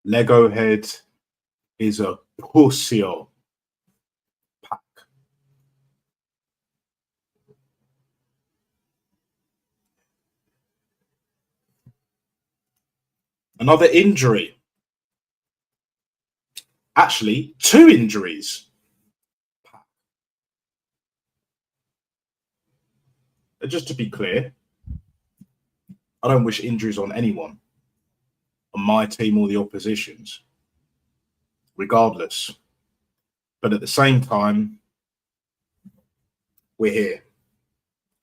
Legohead is a pussy-o pack. Another injury. Actually, 2 injuries. Just to be clear, I don't wish injuries on anyone, on my team or the opposition's, regardless. But at the same time, we're here.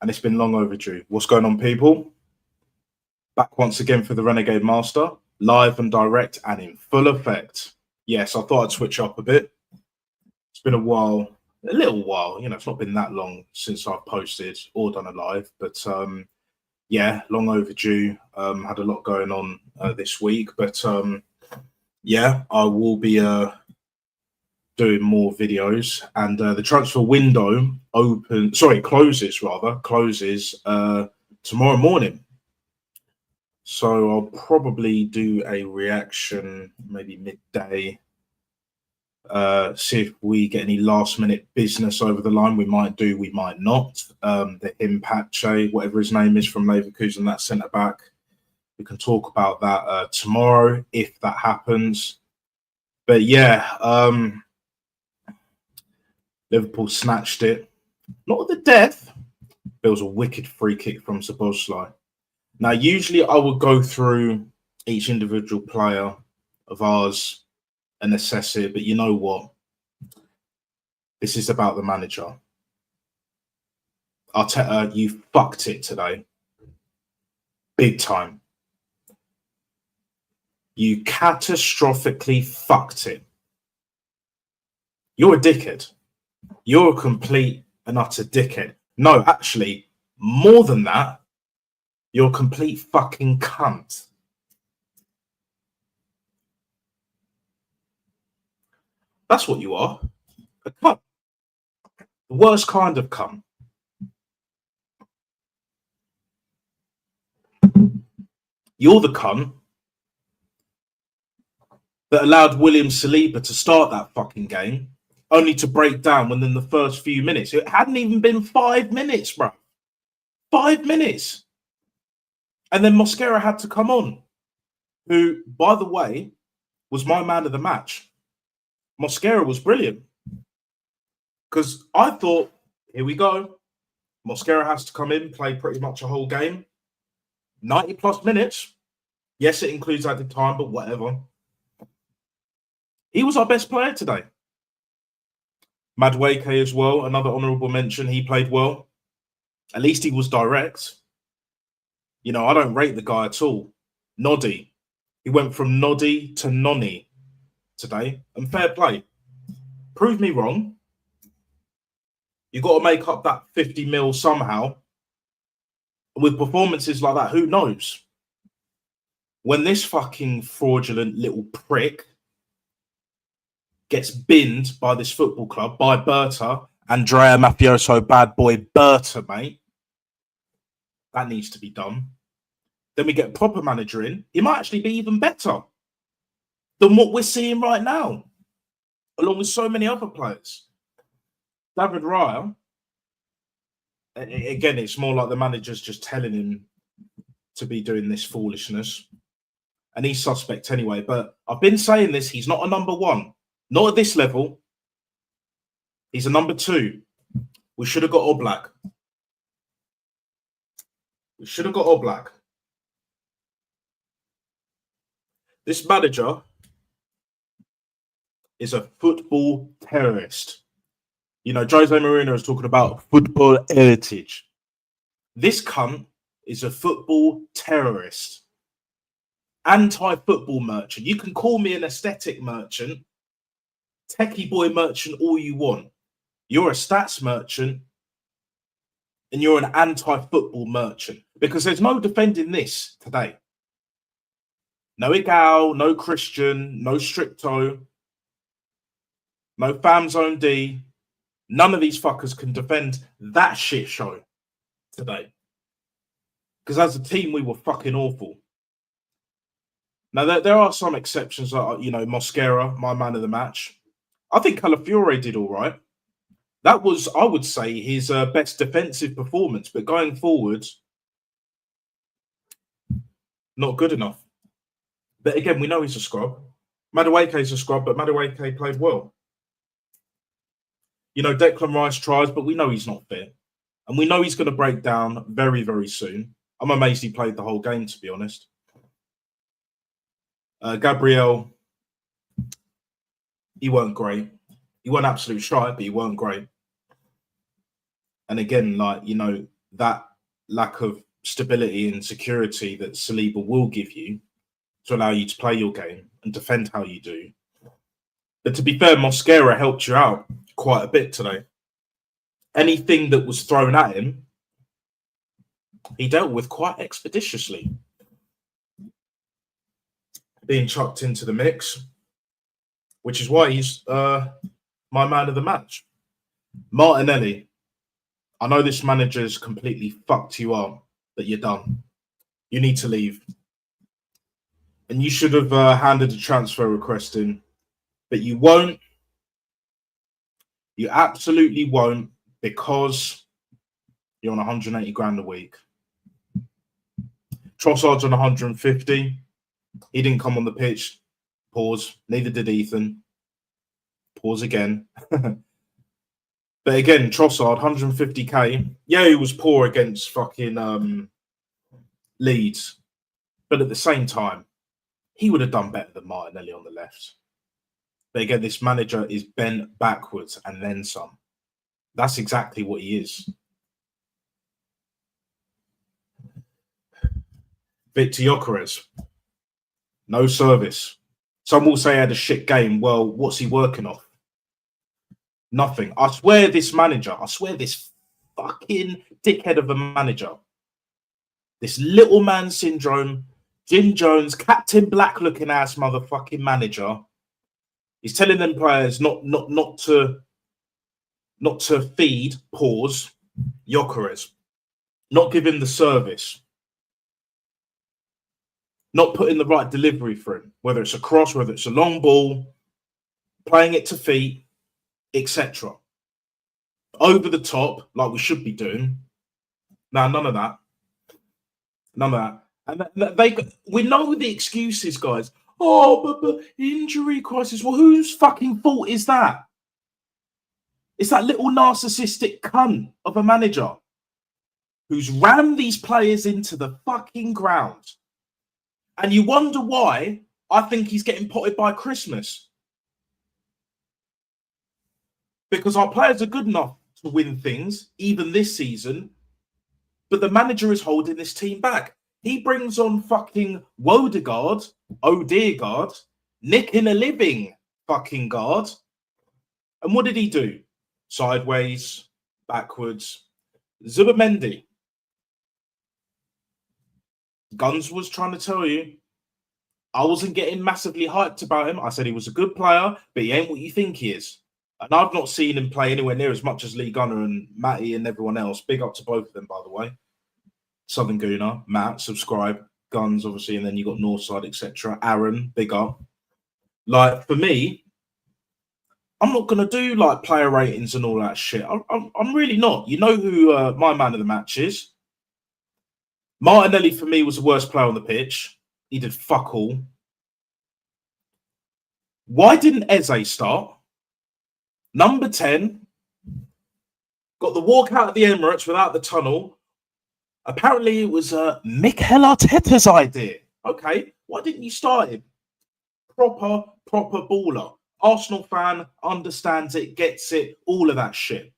And it's been long overdue. What's going on, people? Back once again for the Renegade Master, live and direct and in full effect. Yes, I thought I'd switch up a bit. It's been a while, a little while. You know, it's not been that long since I've posted or done a live. But yeah, long overdue. Had a lot going on this week. But yeah, I will be doing more videos, and the transfer window closes tomorrow morning. So I'll probably do a reaction maybe midday, see if we get any last minute business over the line. We might do, we might not. The Impache, whatever his name is, from Leverkusen, that centre back, we can talk about that tomorrow if that happens. But yeah, Liverpool snatched it. Not at the death. There was a wicked free kick from Szoboszlai. Now, usually I would go through each individual player of ours and assess it, but you know what? This is about the manager. Arteta, you fucked it today. Big time. You catastrophically fucked it. You're a dickhead. You're a complete and utter dickhead. No, actually, more than that, you're a complete fucking cunt. That's what you are. A cunt. The worst kind of cunt. You're the cunt that allowed William Saliba to start that fucking game, only to break down within the first few minutes. It hadn't even been 5 minutes, bro. 5 minutes. And then Mosquera had to come on, who, by the way, was my man of the match. Mosquera was brilliant. Because I thought, here we go. Mosquera has to come in, play pretty much a whole game. 90 plus minutes. Yes, it includes added time, but whatever. He was our best player today. Madueke as well, another honourable mention. He played well. At least he was direct. You know, I don't rate the guy at all. Noddy. He went from Noddy to Nonny today. And fair play. Prove me wrong. You got to make up that 50 mil somehow. With performances like that, who knows? When this fucking fraudulent little prick gets binned by this football club, by Berta, Andrea Mafioso, bad boy Berta, mate. That needs to be done. Then we get a proper manager in. He might actually be even better than what we're seeing right now, along with so many other players. David Raya, again, it's more like the manager's just telling him to be doing this foolishness. And he's suspect anyway. But I've been saying this, he's not a number 1. Not at this level. He's a number 2. We should have got Oblak. We should have got Oblak. This manager is a football terrorist. You know, Jose Mourinho is talking about football heritage. This cunt is a football terrorist. Anti-football merchant. You can call me an aesthetic merchant, techie boy merchant, all you want. You're a stats merchant and you're an anti-football merchant, because there's no defending this today. No Igal, no Christian, no Stricto, no Famzone D. None of these fuckers can defend that shit show today. Because as a team, we were fucking awful. Now, there are some exceptions, like, Mosquera, my man of the match. I think Calafiore did all right. That was, I would say, his best defensive performance, but going forward, not good enough. But again, we know he's a scrub. Madueke's a scrub, but Madueke played well. Declan Rice tries, but we know he's not fit. And we know he's going to break down very, very soon. I'm amazed he played the whole game, to be honest. Gabriel, he weren't great. He weren't absolute shite, but he weren't great. And again, that lack of stability and security that Saliba will give you to allow you to play your game and defend how you do. But to be fair, Mosquera helped you out quite a bit today. Anything that was thrown at him, he dealt with quite expeditiously. Being chucked into the mix, which is why he's my man of the match. Martinelli, I know this manager's completely fucked you up, but you're done. You need to leave. And you should have handed a transfer request in, but you won't. You absolutely won't, because you're on 180 grand a week. Trossard's on 150. He didn't come on the pitch. Pause. Neither did Ethan. Pause again. But again, Trossard, 150k. Yeah, he was poor against fucking Leeds. But at the same time, he would have done better than Martinelli on the left. But again, this manager is bent backwards and then some. That's exactly what he is. Victor Gyökeres, no service. Some will say he had a shit game. Well, what's he working off? Nothing. I swear this fucking dickhead of a manager, this little man syndrome, Jim Jones, Captain Black looking ass motherfucking manager, he's telling them players not to feed, pause, Gyökeres, not give him the service, not putting the right delivery for him, whether it's a cross, whether it's a long ball, playing it to feet, etc. Over the top, like we should be doing. Now, none of that. None of that. And we know the excuses, guys. Oh, but injury crisis. Well, whose fucking fault is that? It's that little narcissistic cunt of a manager who's rammed these players into the fucking ground. And you wonder why I think he's getting potted by Christmas. Because our players are good enough to win things, even this season, but the manager is holding this team back. He brings on fucking Odegaard, nicking a living fucking guard. And what did he do? Sideways, backwards. Zubimendi. Guns was trying to tell you, I wasn't getting massively hyped about him. I said he was a good player, but he ain't what you think he is. And I've not seen him play anywhere near as much as Lee Gunner and Matty and everyone else. Big up to both of them, by the way. Southern Gooner, Matt, subscribe. Guns, obviously, and then you got Northside, etc. Aaron, big up. Like, for me, I'm not going to do, like, player ratings and all that shit. I'm really not. You know who my man of the match is? Martinelli, for me, was the worst player on the pitch. He did fuck all. Why didn't Eze start? Number 10 got the walk out of the Emirates without the tunnel. Apparently, it was Mikel Arteta's idea. Okay, why didn't you start him? Proper baller. Arsenal fan, understands it, gets it, all of that shit.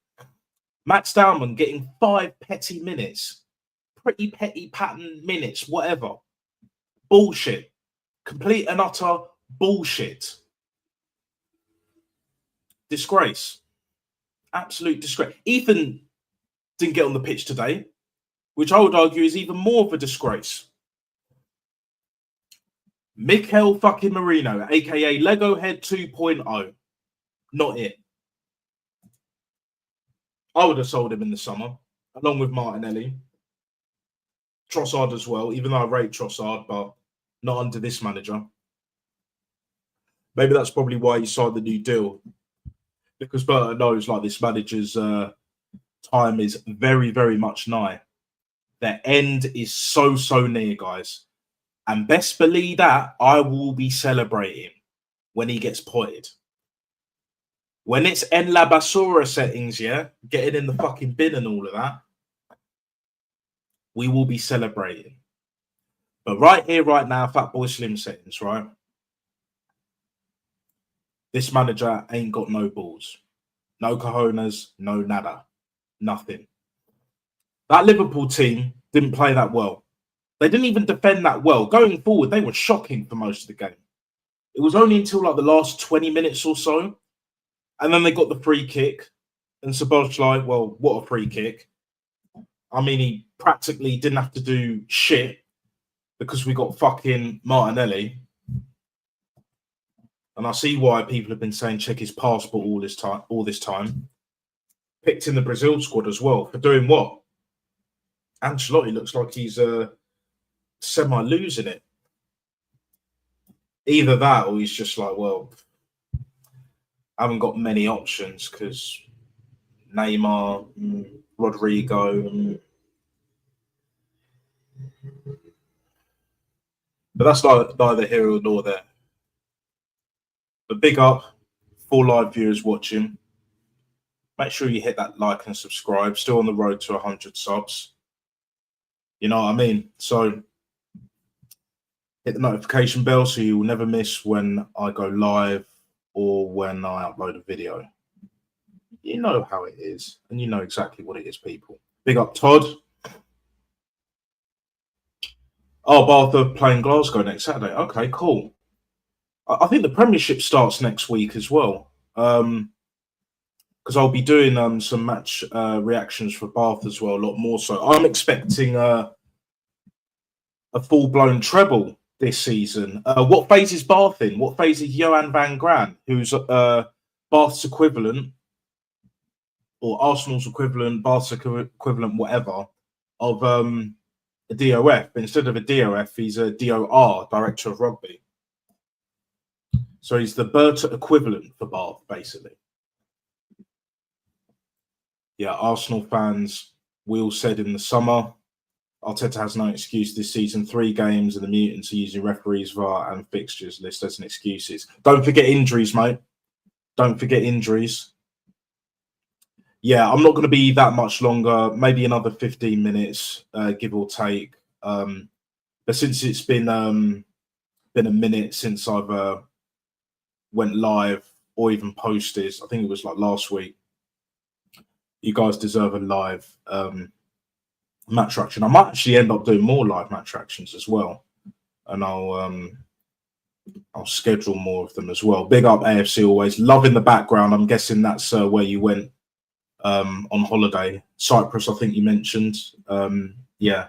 Matt Stallman getting 5 petty minutes. Pretty petty pattern minutes, whatever. Bullshit. Complete and utter bullshit. Disgrace. Absolute disgrace. Ethan didn't get on the pitch today, which I would argue is even more of a disgrace. Mikel fucking Marino, aka Legohead 2.0. Not it. I would have sold him in the summer, along with Martinelli. Trossard as well, even though I rate Trossard, but Not under this manager. Maybe that's probably why he signed the new deal. Because Berta knows like this manager's time is very, very much nigh. Their end is so near, guys. And best believe that I will be celebrating when he gets potted. When it's En La Basura settings, yeah, getting in the fucking bin and all of that, we will be celebrating. But right here, right now, Fat Boy Slim settings, right? This manager ain't got no balls. No cojones, no nada. Nothing. That Liverpool team didn't play that well. They didn't even defend that well. Going forward, they were shocking for most of the game. It was only until like the last 20 minutes or so. And then they got the free kick. And Szoboszlai, well, what a free kick. I mean, he practically didn't have to do shit because we got fucking Martinelli. And I see why people have been saying check his passport all this time. Picked in the Brazil squad as well. For doing what? Ancelotti looks like he's semi-losing it. Either that or he's just like, well, I haven't got many options because Neymar, Rodrigo. But that's neither here nor there. But big up, 4 live viewers watching. Make sure you hit that like and subscribe. Still on the road to 100 subs. You know what I mean? So hit the notification bell so you will never miss when I go live or when I upload a video. You know how it is, and you know exactly what it is, people. Big up, Todd. Oh, Bath are playing Glasgow next Saturday. Okay, cool. I think the Premiership starts next week as well. Because I'll be doing some match reactions for Bath as well, a lot more so. I'm expecting a full-blown treble this season. What phase is Bath in? What phase is Johan van Gran, who's Bath's equivalent, or Arsenal's equivalent, Bath's equivalent, whatever, of a DOF. But instead of a DOF, he's a DOR, Director of Rugby. So he's the Berta equivalent for Bath, basically. Yeah, Arsenal fans, we all said in the summer, Arteta has no excuse this season. 3 games and the Mutants are using referees, VAR and fixtures list as an excuses. Don't forget injuries, mate. Don't forget injuries. Yeah, I'm not going to be that much longer. Maybe another 15 minutes, give or take. But since it's been a minute since I've went live or even posted, I think it was like last week. You guys deserve a live match reaction. I might actually end up doing more live match reactions as well, and I'll schedule more of them as well. Big up AFC always. Love in the background. I'm guessing that's where you went on holiday. Cyprus, I think you mentioned. Yeah.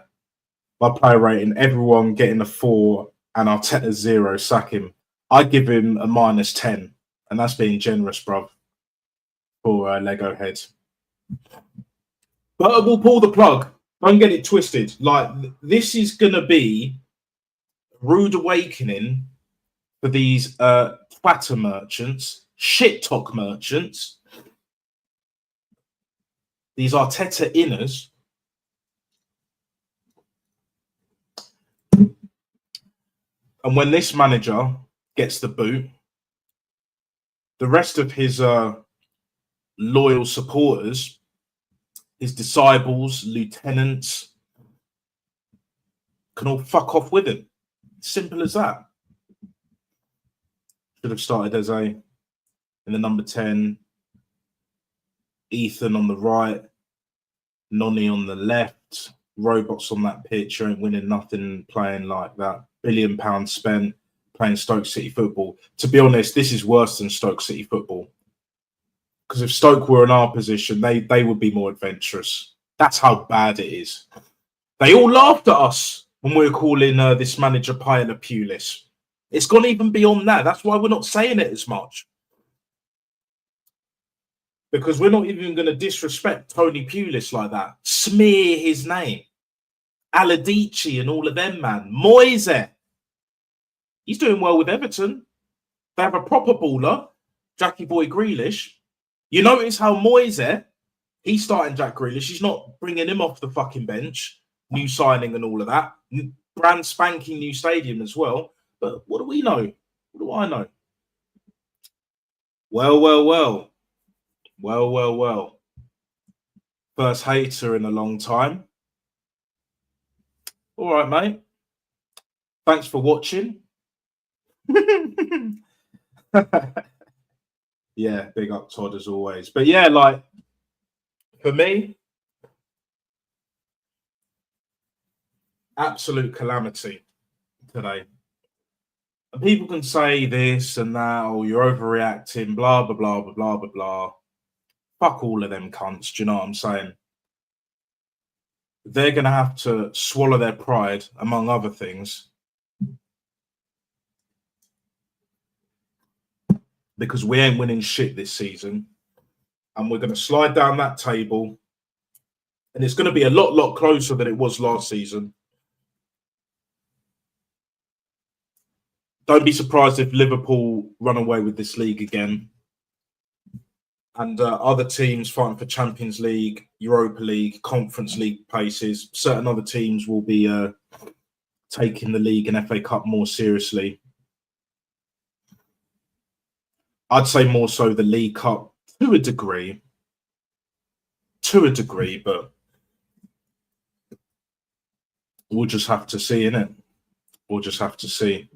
My player rating, everyone getting a 4 and Arteta 0, sack him. I give him a -10, and that's being generous, bruv, for Legohead. But we'll pull the plug. Don't get it twisted. Like, this is going to be a rude awakening for these Twitter merchants, shit talk merchants, these Arteta inners. And when this manager gets the boot, the rest of his loyal supporters, his disciples, lieutenants, can all fuck off with him. Simple as that. Should have started Eze in the number 10, Ethan on the right, Nonny on the left, robots on that pitch. You ain't winning nothing playing like that. £1 billion spent playing Stoke City football. To be honest, this is worse than Stoke City football. Because if Stoke were in our position, they would be more adventurous. That's how bad it is. They all laughed at us when we were calling this manager Paella Pulis. It's gone even beyond that. That's why we're not saying it as much. Because we're not even going to disrespect Tony Pulis like that. Smear his name. Aladici and all of them, man. Moise. He's doing well with Everton. They have a proper baller, Jackie Boy Grealish. You notice how Moyes, he's starting Jack Grealish. He's not bringing him off the fucking bench. New signing and all of that. Brand spanking new stadium as well. But what do we know? What do I know? Well. First hater in a long time. All right, mate. Thanks for watching. Yeah, big up Todd as always. But yeah, like for me, absolute calamity today. And people can say this and that, or you're overreacting, blah, blah, blah, blah, blah, blah, blah. Fuck all of them cunts. Do you know what I'm saying? They're going to have to swallow their pride, among other things, because we ain't winning shit this season. And we're going to slide down that table. And it's going to be a lot closer than it was last season. Don't be surprised if Liverpool run away with this league again. And other teams fighting for Champions League, Europa League, Conference League places. Certain other teams will be taking the league and FA Cup more seriously. I'd say more so the League Cup to a degree. But we'll just have to see, innit? We'll just have to see.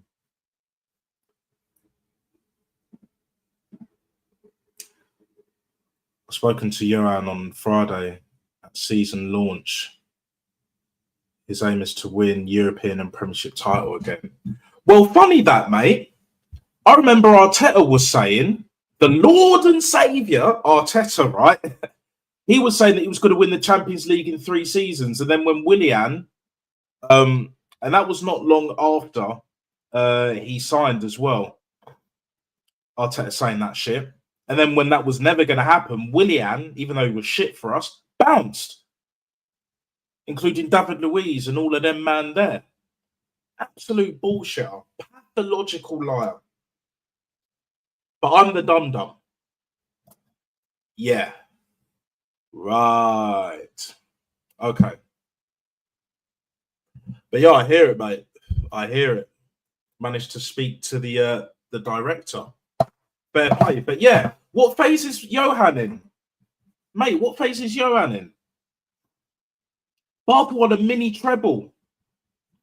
I've spoken to Johan on Friday at season launch. His aim is to win European and Premiership title again. Well, funny that, mate. I remember Arteta was saying, the Lord and Saviour, Arteta, right? He was saying that he was going to win the Champions League in 3 seasons. And then when Willian, and that was not long after he signed as well. Arteta saying that shit. And then when that was never going to happen, Willian, even though he was shit for us, bounced. Including David Luiz and all of them man there. Absolute bullshit. Pathological liar. But I'm the dum-dum. Yeah. Right. Okay. But yeah, I hear it, mate. I hear it. Managed to speak to the director. Fair play. But yeah, what phase is Johan in? Mate, what phase is Johan in? Barker won a mini treble.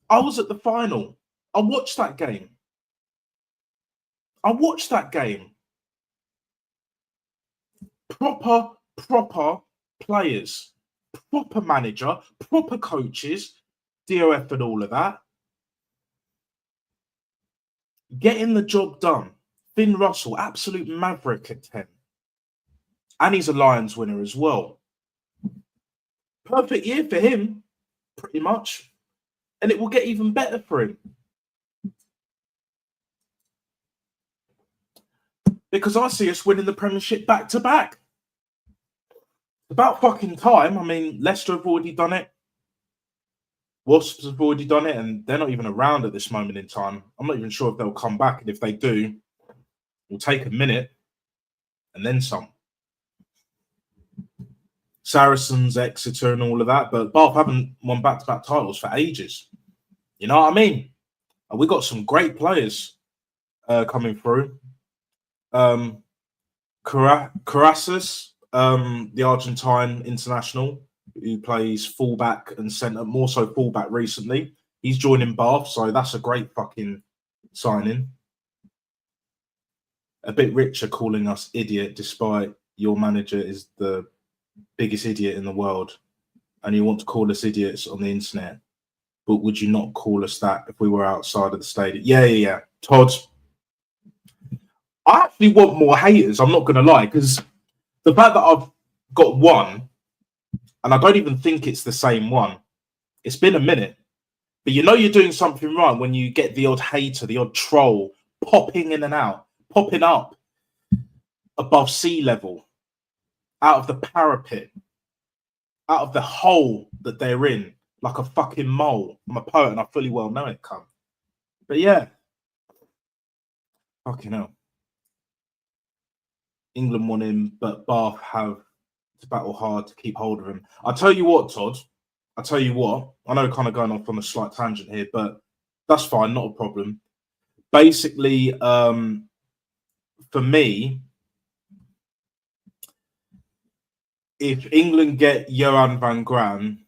I was at the final. I watched that game. Proper players, proper manager, proper coaches, DOF and all of that. Getting the job done. Finn Russell, absolute maverick at 10. And he's a Lions winner as well. Perfect year for him, pretty much. And it will get even better for him. Because I see us winning the Premiership back-to-back. About fucking time. I mean, Leicester have already done it. Wasps have already done it, and they're not even around at this moment in time. I'm not even sure if they'll come back, and if they do, it'll take a minute and then some. Saracens, Exeter, and all of that, but Bath haven't won back-to-back titles for ages. You know what I mean? And we got some great players coming through. Caracas, the Argentine international, who plays fullback and centre, more so fullback recently. He's joining Bath, so that's a great fucking signing. A bit richer calling us idiot, despite your manager is the biggest idiot in the world, and you want to call us idiots on the internet. But would you not call us that if we were outside of the stadium? Yeah. Todd, I actually want more haters, I'm not going to lie, because the fact that I've got one, and I don't even think it's the same one, it's been a minute, but you know you're doing something right when you get the odd hater, the odd troll, popping in and out, popping up above sea level, out of the parapet, out of the hole that they're in, like a fucking mole. I'm a poet and I fully well know it, cunt. But yeah, Fucking hell. England want him, but Bath have to battle hard to keep hold of him. I'll tell you what, Todd. I'll tell you what. I know kind of going off on a slight tangent here, but that's fine, not a problem. Basically, for me, if England get Johan van Gran,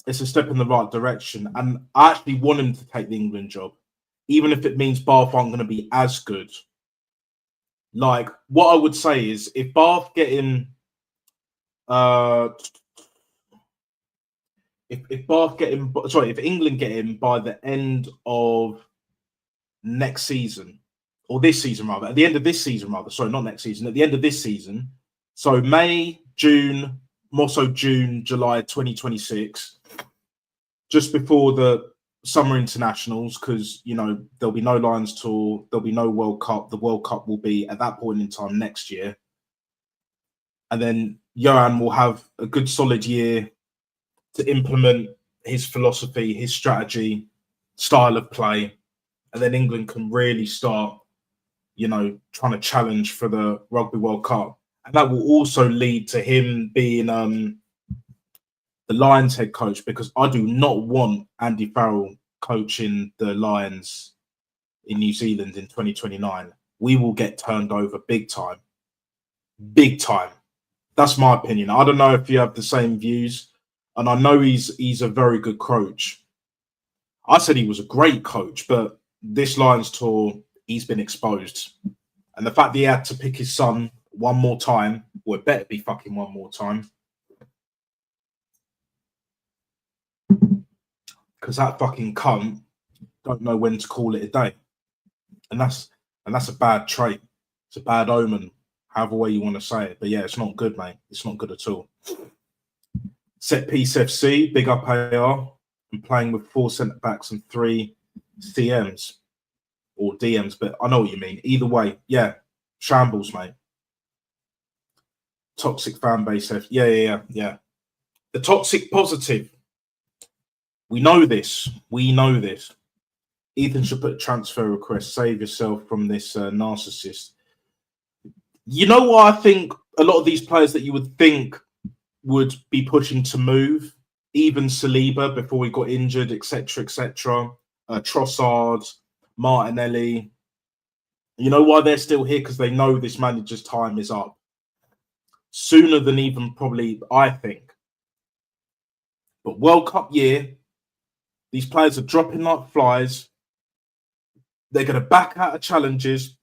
it's a step in the right direction. And I actually want him to take the England job, even if it means Bath aren't going to be as good. Like, what I would say is if Bath get him, if Bath get him, sorry, if England get him by the end of next season, or this season rather, at the end of this season rather, sorry, not next season, at the end of this season, so May, June, more so June, July 2026, just before the summer internationals, because, you know, there'll be no Lions tour, there'll be no World Cup. The World Cup will be at that point in time next year. And then Johan will have a good solid year to implement his philosophy, his strategy, style of play. And then England can really start, you know, trying to challenge for the Rugby World Cup. And that will also lead to him being the Lions head coach, because I do not want Andy Farrell coaching the Lions in New Zealand in 2029. We will get turned over big time. Big time. That's my opinion. I don't know if you have the same views. And I know he's a very good coach. I said he was a great coach, but this Lions tour, he's been exposed. And the fact that he had to pick his son one more time, well, it better be fucking one more time, because that fucking cunt don't know when to call it a day. And that's a bad trait. It's a bad omen, however way you want to say it. But yeah, it's not good, mate. It's not good at all. Set piece FC, big up AR. I'm playing with 4 centre backs and 3 CMs or DMs, but I know what you mean. Either way, yeah, shambles, mate. Toxic fan base. Yeah. The toxic positive. We know this. Ethan should put a transfer request. Save yourself from this narcissist. You know what? I think a lot of these players that you would think would be pushing to move, even Saliba before he got injured, etc., Trossard, Martinelli. You know why they're still here? Because they know this manager's time is up. Sooner than even probably I think. But World Cup year, these players are dropping like flies. They're going to back out of challenges.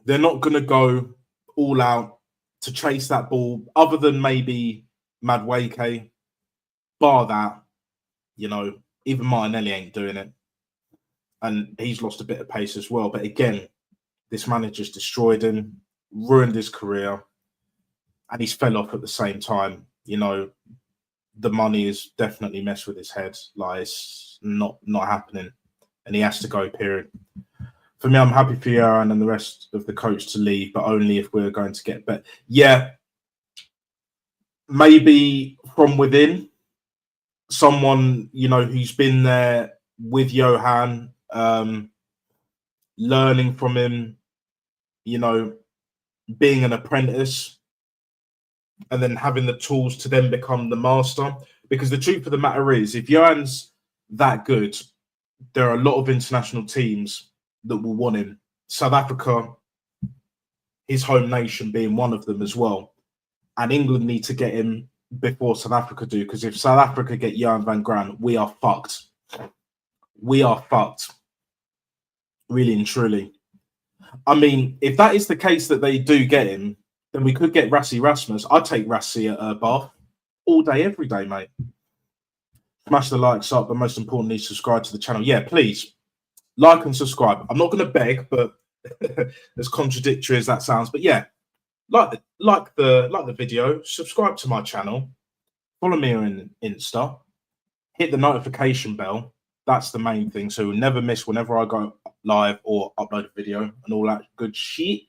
They're not going to go all out to chase that ball, other than maybe Madueke. Bar that, you know, even Martinelli ain't doing it. And he's lost a bit of pace as well. But again, this manager's destroyed him, ruined his career, and he's fell off at the same time. You know, the money is definitely messed with his head. Like, it's not happening. And he has to go, period. For me, I'm happy for Johan and the rest of the coach to leave, but only if we're going to get better. Yeah, maybe from within, someone, you know, who's been there with Johan, learning from him, you know, being an apprentice, and then having the tools to then become the master. Because the truth of the matter is, if Johan's that good, there are a lot of international teams that will want him. South Africa, his home nation, being one of them as well. And England need to get him before South Africa do, because if South Africa get Johan van Gran, we are fucked. We are fucked. Really and truly. I mean, if that is the case that they do get him, then we could get Rassie Rasmus. I'd take Rassie at Bath all day, every day, mate. Smash the likes up, but most importantly, subscribe to the channel. Yeah, please. Like and subscribe. I'm not going to beg, but as contradictory as that sounds, but yeah, like the video, subscribe to my channel, follow me on Insta, hit the notification bell. That's the main thing, so you'll never miss whenever I go live or upload a video and all that good shit.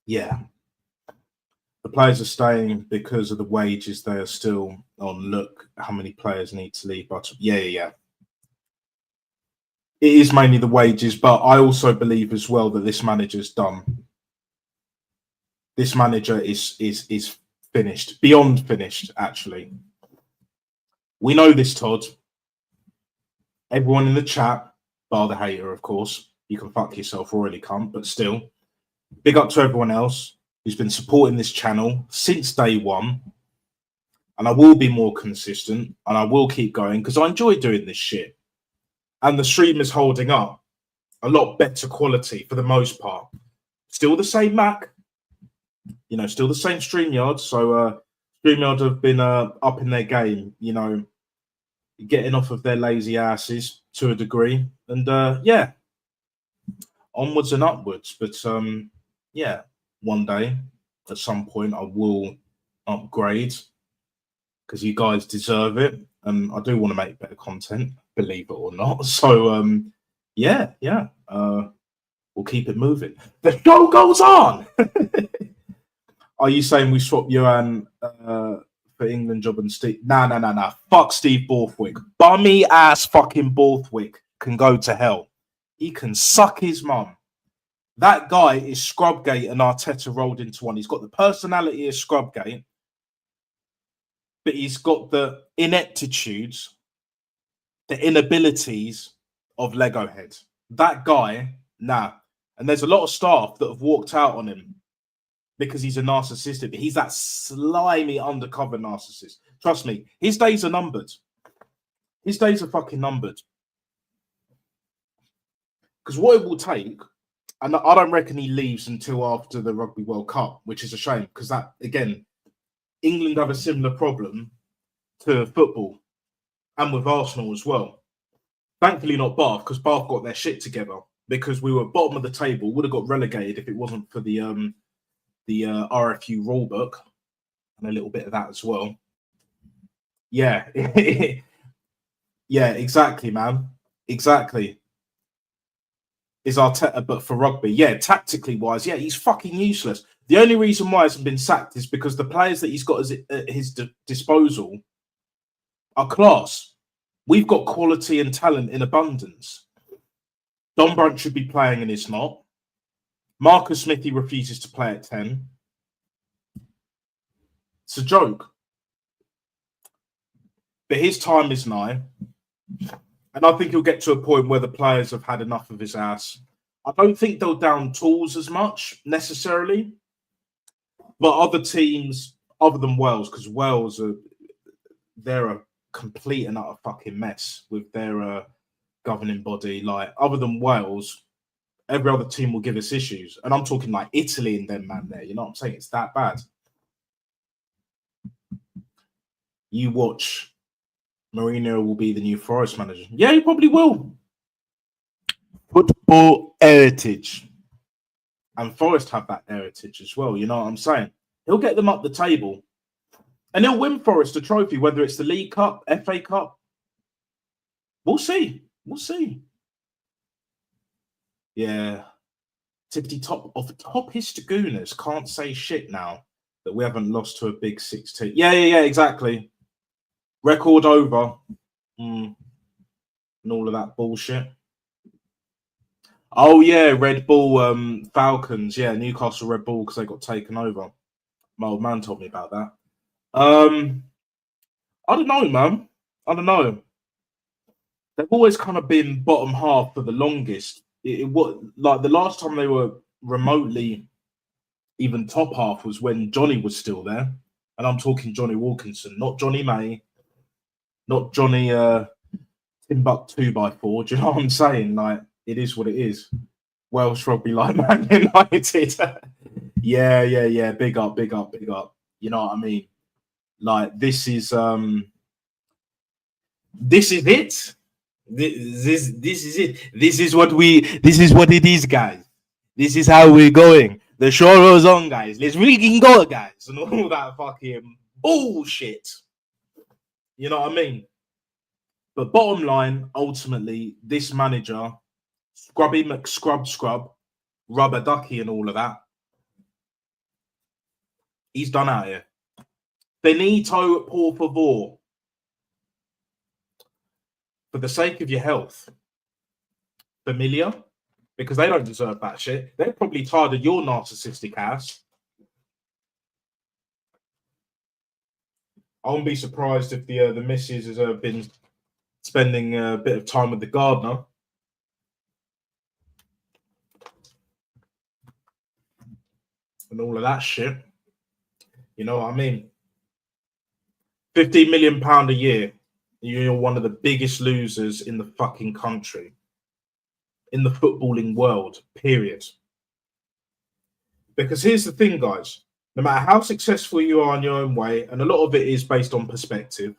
Yeah. The players are staying because of the wages they are still on. Look how many players need to leave. But yeah. It is mainly the wages, but I also believe as well that this manager's done. This manager is finished, beyond finished, actually. We know this, Todd. Everyone in the chat, bar the hater, of course. You can fuck yourself, royally cunt, but still. Big up to everyone else who's been supporting this channel since day one. And I will be more consistent, and I will keep going because I enjoy doing this shit. And the stream is holding up. A lot better quality for the most part. Still the same Mac. You know, still the same StreamYard. So StreamYard have been up in their game, you know, getting off of their lazy asses to a degree. And yeah, onwards and upwards. But yeah, one day, at some point, I will upgrade because you guys deserve it. And I do want to make better content, believe it or not. So yeah, we'll keep it moving. The show goes on. Are you saying we swap Johan for England job and Steve? Nah. Fuck Steve Borthwick. Bummy ass fucking Borthwick can go to hell. He can suck his mum. That guy is Scrubgate and Arteta rolled into one. He's got the personality of Scrubgate, but he's got the ineptitudes, the inabilities of Legohead. That guy, nah. And there's a lot of staff that have walked out on him because he's a narcissistic. He's that slimy undercover narcissist. Trust me, his days are numbered. His days are fucking numbered. Because what it will take, and I don't reckon he leaves until after the Rugby World Cup, which is a shame because that, again, England have a similar problem to football and with Arsenal as well. Thankfully not Bath, because Bath got their shit together because we were bottom of the table, would have got relegated if it wasn't for the RFU rulebook and a little bit of that as well. Yeah. Yeah, exactly, man. Exactly. Is Arteta, but for rugby. Yeah, tactically wise, yeah, he's fucking useless. The only reason why he hasn't been sacked is because the players that he's got at his disposal are class. We've got quality and talent in abundance. Don Brunt should be playing and he's not. Marcus Smith, he refuses to play at 10. It's a joke. But his time is nigh. And I think he'll get to a point where the players have had enough of his ass. I don't think they'll down tools as much, necessarily. But other teams, other than Wales, because Wales, they're a complete and utter fucking mess with their governing body. Like, other than Wales, every other team will give us issues. And I'm talking like Italy and them, man, there. You know what I'm saying? It's that bad. You watch... Mourinho will be the new Forest manager. Yeah, he probably will. Football heritage. And Forest have that heritage as well. You know what I'm saying? He'll get them up the table. And he'll win Forest a trophy, whether it's the League Cup, FA Cup. We'll see. We'll see. Yeah. Tippity top of the toppest gooners can't say shit now that we haven't lost to a big 6-2. Yeah, exactly. Record over. And all of that bullshit. Oh, yeah, Red Bull Falcons. Yeah, Newcastle Red Bull because they got taken over. My old man told me about that. I don't know, man. I don't know. They've always kind of been bottom half for the longest. Like the last time they were remotely even top half was when Johnny was still there. And I'm talking Johnny Wilkinson, not Johnny May. Not Johnny Timbuktu 2x4. Do you know what I'm saying? Like, it is what it is. Welsh rugby like Man United. yeah. Big up. You know what I mean? Like, this is it. This is it. This is what it is, guys. This is how we're going. The show goes on, guys. Let's freaking go, guys. And all that fucking bullshit. You know what I mean? But bottom line, ultimately, this manager, Scrubby McScrub, Rubber Ducky and all of that, he's done out here. Benito, por favor. For the sake of your health, familiar because they don't deserve that shit. They're probably tired of your narcissistic ass. I wouldn't be surprised if the missus has been spending a bit of time with the gardener. And all of that shit. You know what I mean? £15 million a year. You're one of the biggest losers in the fucking country. In the footballing world, period. Because here's the thing, guys. No matter how successful you are in your own way, and a lot of it is based on perspective,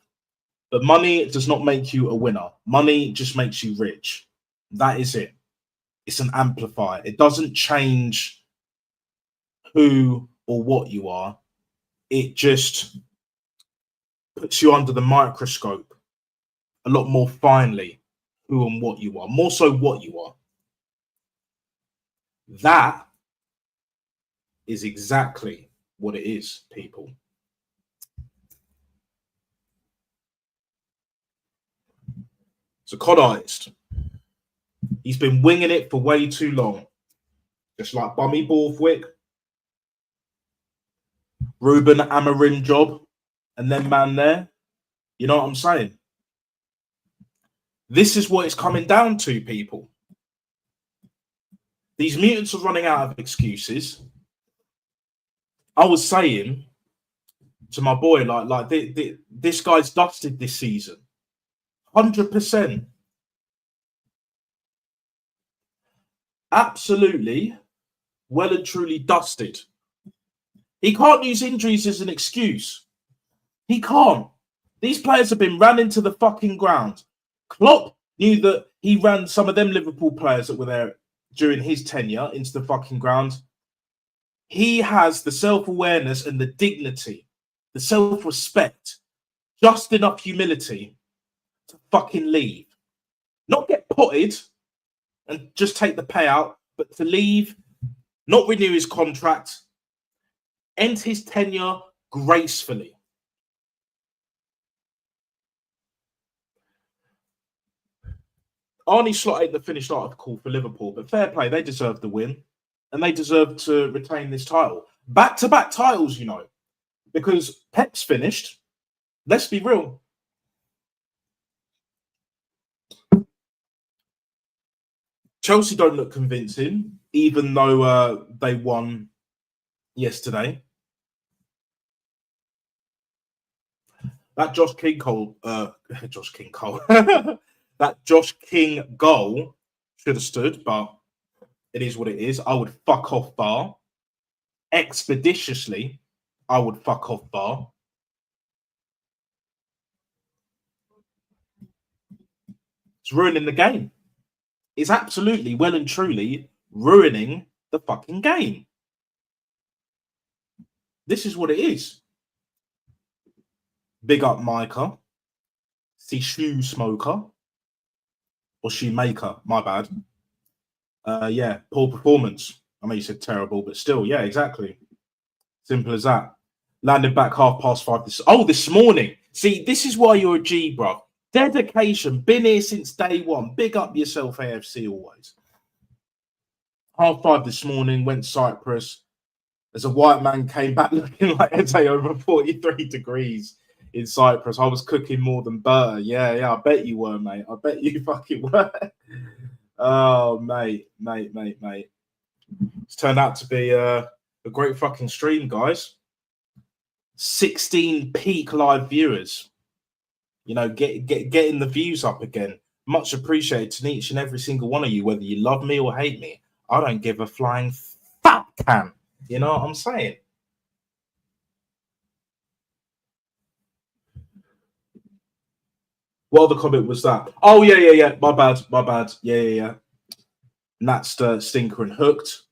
but money does not make you a winner. Money just makes you rich. That is it. It's an amplifier. It doesn't change who or what you are. It just puts you under the microscope a lot more finely, who and what you are, more so what you are. That is exactly what it is, people. It's a COD artist. He's been winging it for way too long. Just like Bummy Borthwick, Ruben Amorim job, and then man there. You know what I'm saying? This is what it's coming down to, people. These mutants are running out of excuses. I was saying to my boy, this guy's dusted this season. 100%. Absolutely well and truly dusted. He can't use injuries as an excuse. He can't. These players have been ran into the fucking ground. Klopp knew that he ran some of them Liverpool players that were there during his tenure into the fucking ground. He has the self-awareness and the dignity, the self-respect, just enough humility to fucking leave. Not get potted and just take the payout, but to leave, not renew his contract, end his tenure gracefully. Arnie Slot ain't the finished article for Liverpool, but fair play, they deserve the win. And they deserve to retain this title. Back-to-back titles, you know, because Pep's finished. Let's be real. Chelsea don't look convincing, even though they won yesterday. That Josh King goal, that Josh King goal should have stood, but it is what it is. I would fuck off bar. Expeditiously, I would fuck off bar. It's ruining the game. It's absolutely well and truly ruining the fucking game. This is what it is. Big up Micah. See shoe smoker. Or shoemaker, my bad. Yeah, poor performance. I mean, you said terrible, but still, yeah, exactly. Simple as that. Landed back 5:30 this morning. See, this is why you're a G, bro. Dedication. Been here since day one. Big up yourself, AFC, always. 5:30 this morning, went Cyprus. As a white man came back looking like Eze over 43 degrees in Cyprus. I was cooking more than butter. Yeah, I bet you were, mate. I bet you fucking were. Oh, mate. It's turned out to be a great fucking stream, guys. 16 peak live viewers. You know, getting the views up again. Much appreciated to each and every single one of you, whether you love me or hate me. I don't give a flying fuck can. You know what I'm saying? What other comment was that? Oh, yeah. My bad. Yeah. And that's Stinker and Hooked.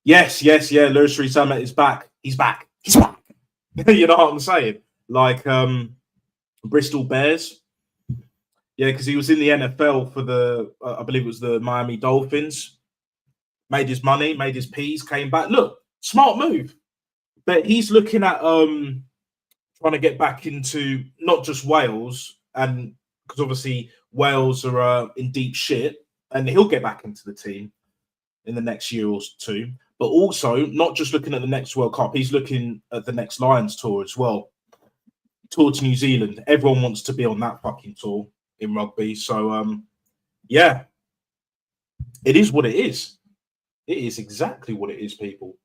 Yes. Lewis Summit is back. He's back. You know what I'm saying? Like Bristol Bears. Yeah, because he was in the NFL for the, I believe it was the Miami Dolphins. Made his money, made his peas, came back. Look, smart move. But he's looking at trying to get back into not just Wales, and because obviously Wales are in deep shit. and he'll get back into the team in the next year or two. But also, not just looking at the next World Cup, he's looking at the next Lions tour as well. Tour to New Zealand. Everyone wants to be on that fucking tour in rugby. So, yeah, it is what it is. It is exactly what it is, people.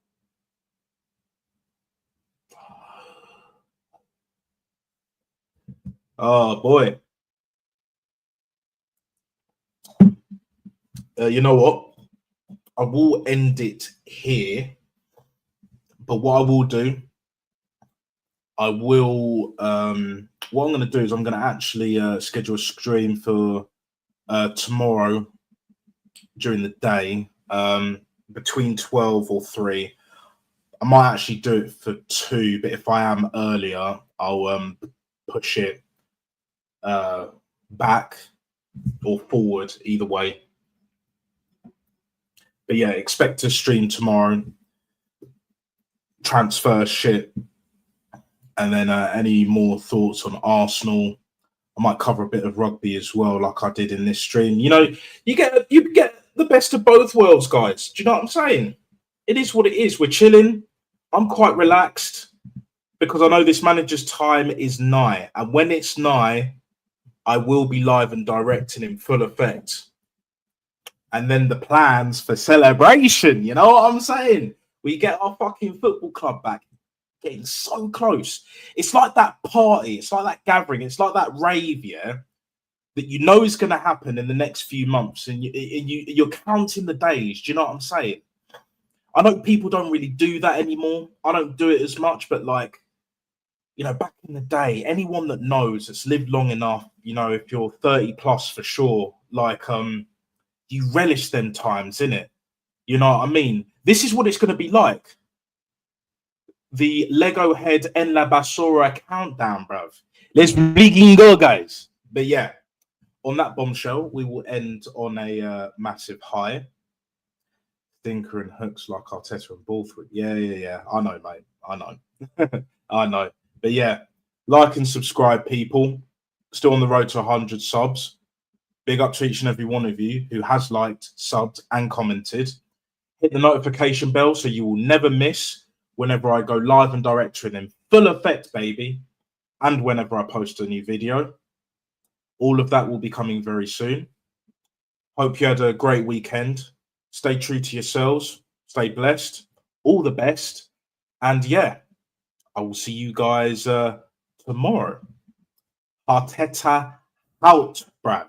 Oh, boy. You know what? I will end it here. But what I will do, what I'm going to do is I'm going to actually schedule a stream for tomorrow during the day, between 12 or 3. I might actually do it for 2, but if I am earlier, I'll push it back or forward, either way. But yeah, expect to stream tomorrow. Transfer shit. And then any more thoughts on Arsenal? I might cover a bit of rugby as well, like I did in this stream. You know, you get the best of both worlds, guys. Do you know what I'm saying? It is what it is. We're chilling. I'm quite relaxed because I know this manager's time is nigh. And when it's nigh, I will be live and directing in full effect. And then the plans for celebration, you know what I'm saying? We get our fucking football club back. Getting so close. It's like that party. It's like that gathering. It's like that rave, yeah, that you know is going to happen in the next few months. And you're counting the days. Do you know what I'm saying? I know people don't really do that anymore. I don't do it as much, but like, you know, back in the day, anyone that knows that's lived long enough, you know, if you're 30 plus for sure, like, you relish them times, innit? You know what I mean? This is what it's going to be like. The Legohead en la basura countdown, bruv. Let's freaking go, guys. But yeah, on that bombshell, we will end on a massive high. Stinker and hooks like Arteta and Borthwick. Yeah. I know, mate. I know. I know. But yeah, like and subscribe, people. Still on the road to 100 subs. Big up to each and every one of you who has liked, subbed, and commented. Hit the notification bell so you will never miss whenever I go live and directing in full effect, baby, and whenever I post a new video. All of that will be coming very soon. Hope you had a great weekend. Stay true to yourselves. Stay blessed. All the best. And yeah, I will see you guys tomorrow. Arteta out, bruv.